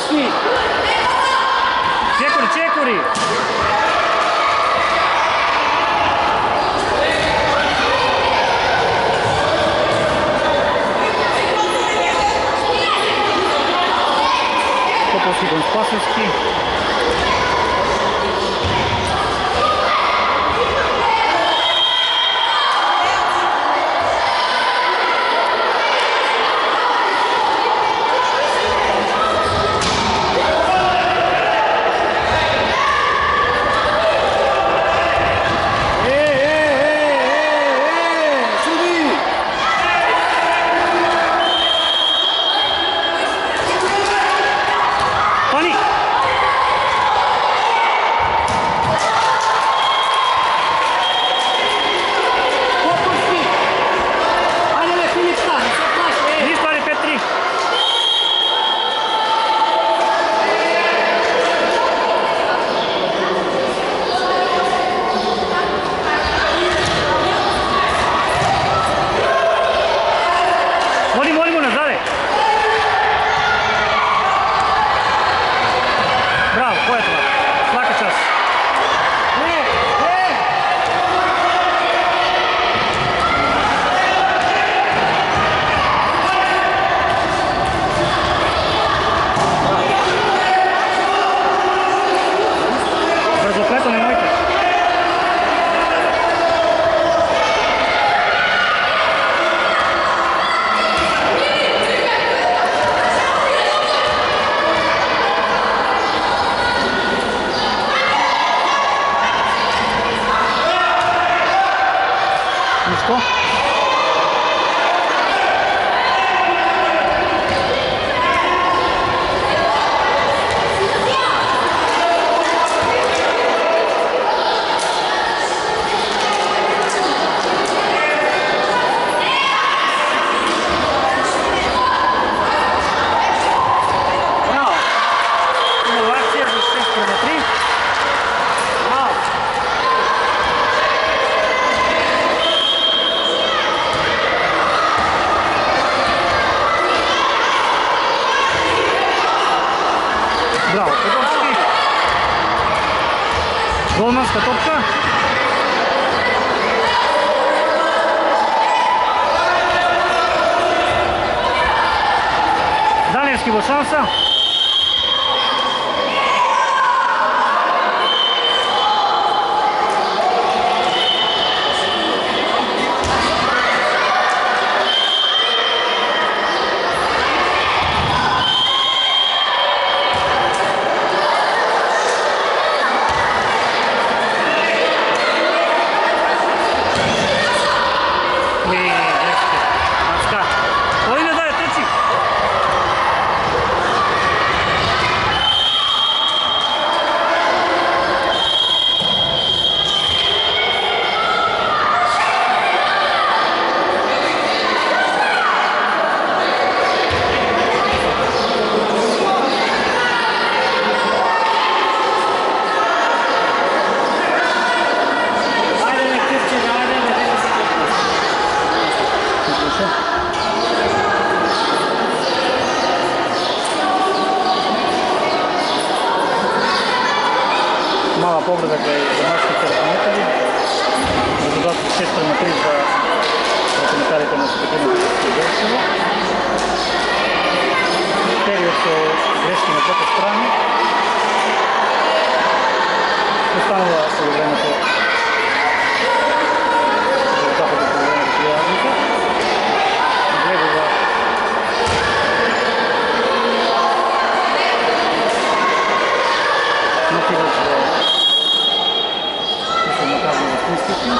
Čekuri, čekuri! Popovski kon Spasovski. Голманска топка. Даневски во шанса. Мала погледа край домашните ръкометали. Резултат 6-3 за ръкометалите на Светлината Гършева. Период са грешки на двете страни. Останала половината резултата до половината при разлика. Глебова нативат за наказва в мислите.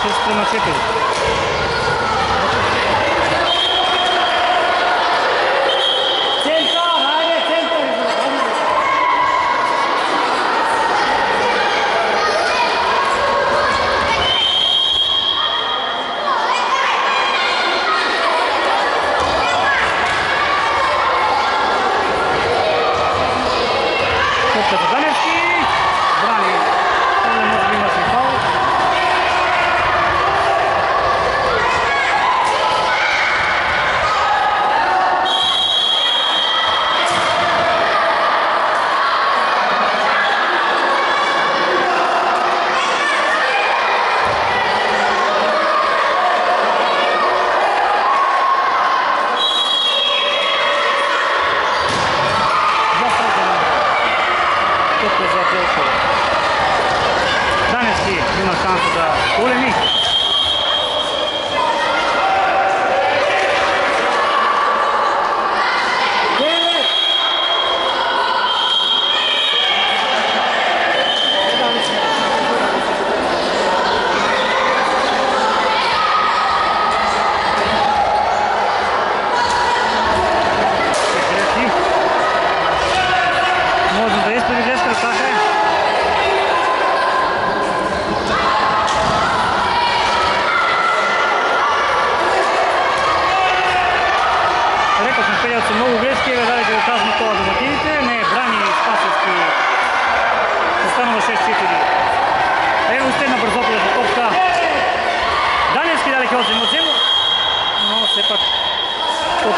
Шест на 4.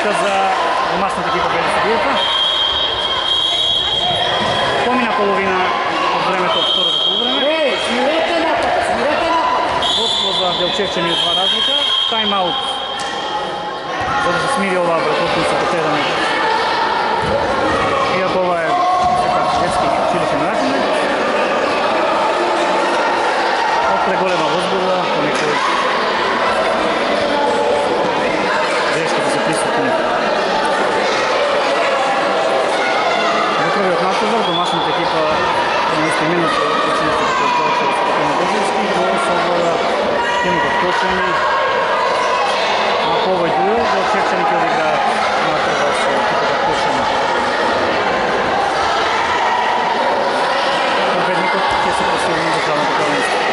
разлика за домашната екипа без Сибилка. Помина половина от времето от второто полувреме. Смирете напад! Водство за Делчевчани от 2 разлика. Тайм-аут, за да се смири ова вратовно съпротиване. Иако ова е детски училищен начин. Од преголема возбуда, по некој грешки да се присутни. Во првиот натпревар домашната екипа на исти минут училиштето кој почел со Стефан Божински го собора темот од точени. На повој дуел Делчевчани ќе одиграат натпревар со екипата Кошани. Победникот ќе се посилни државното првенство.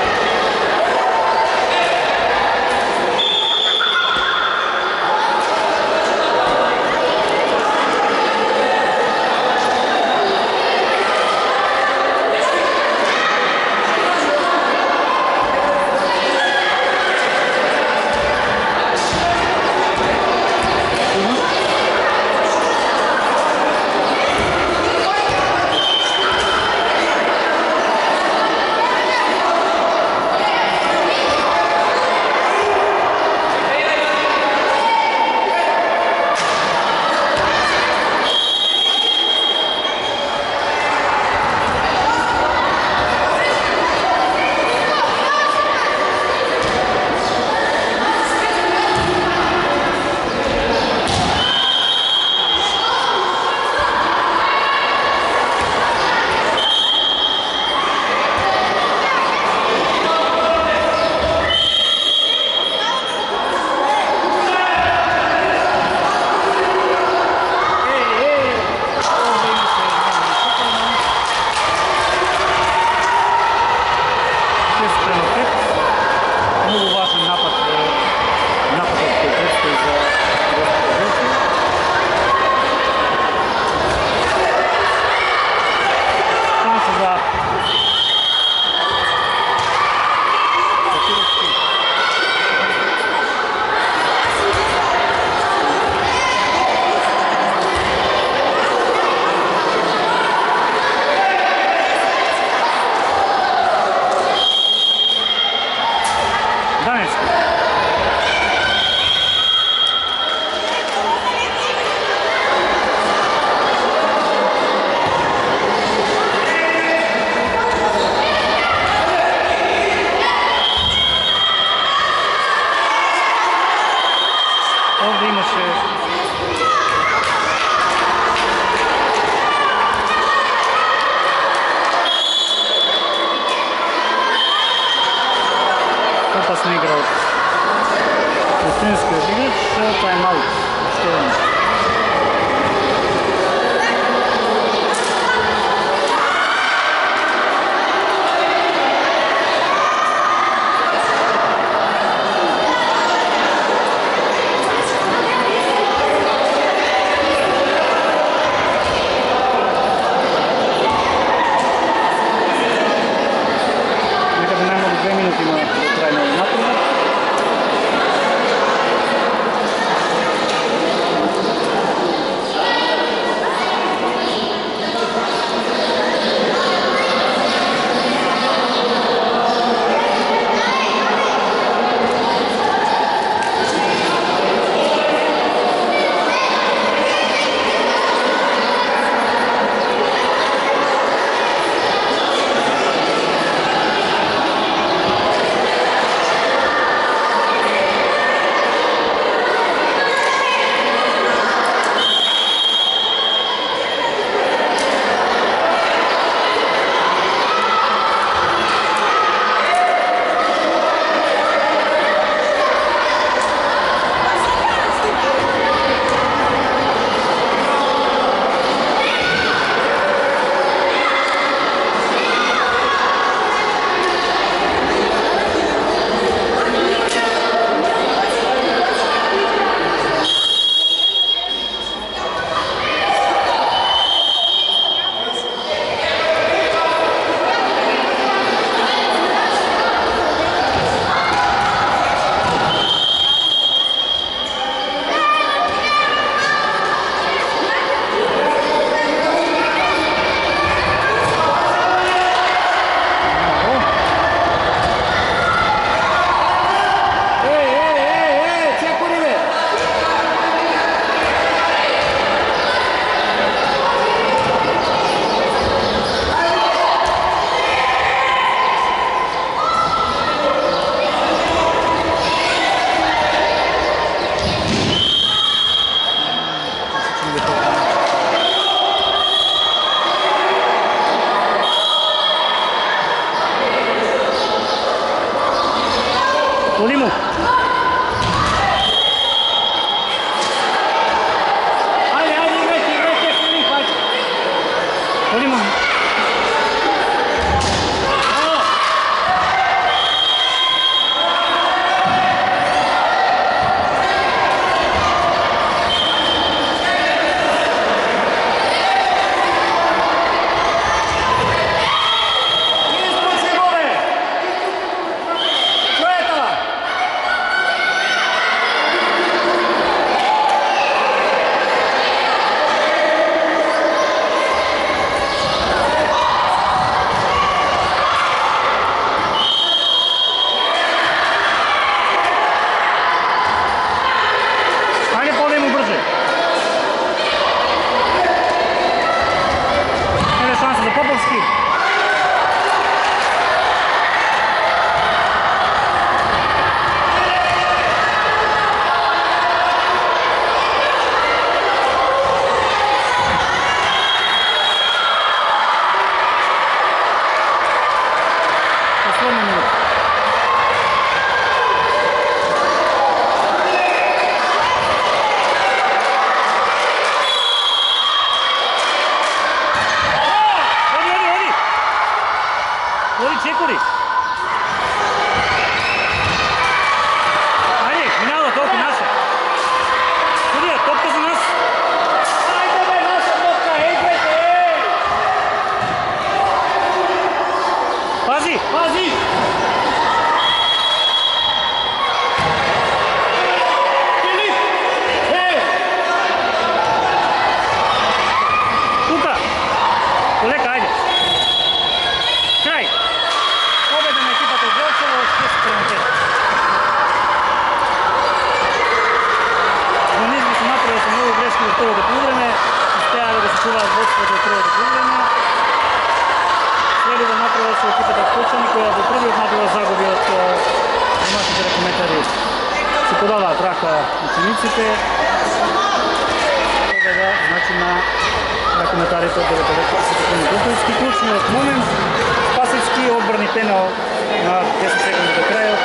Ovdje imаше опасна игра от Устинския играч, тайм-аут. Полимо. Айде, играйте, Филип, айде. Полимо. Čekuri. Ajde, minalo toliko naša. Sudija, topka za nas. Ajde be, naša topka, igrajte! Pazi, pazi! Filip! Hej! Tuka! Koleka, ajde. Kraj! Победена екипата от Делчево, 6-5. Организми са направили са много грешки в първото полувреме, успява да се чуваят водството от първото полувреме. Следва направила се екипата от Кочани, която до първият направила загуби от домашните ръкометари. Се подават рака учениците. Победа, значи на ръкометарите от 99 Купински. Ключният момент. Пасечки, отбрани пенал на 10 секунди до края.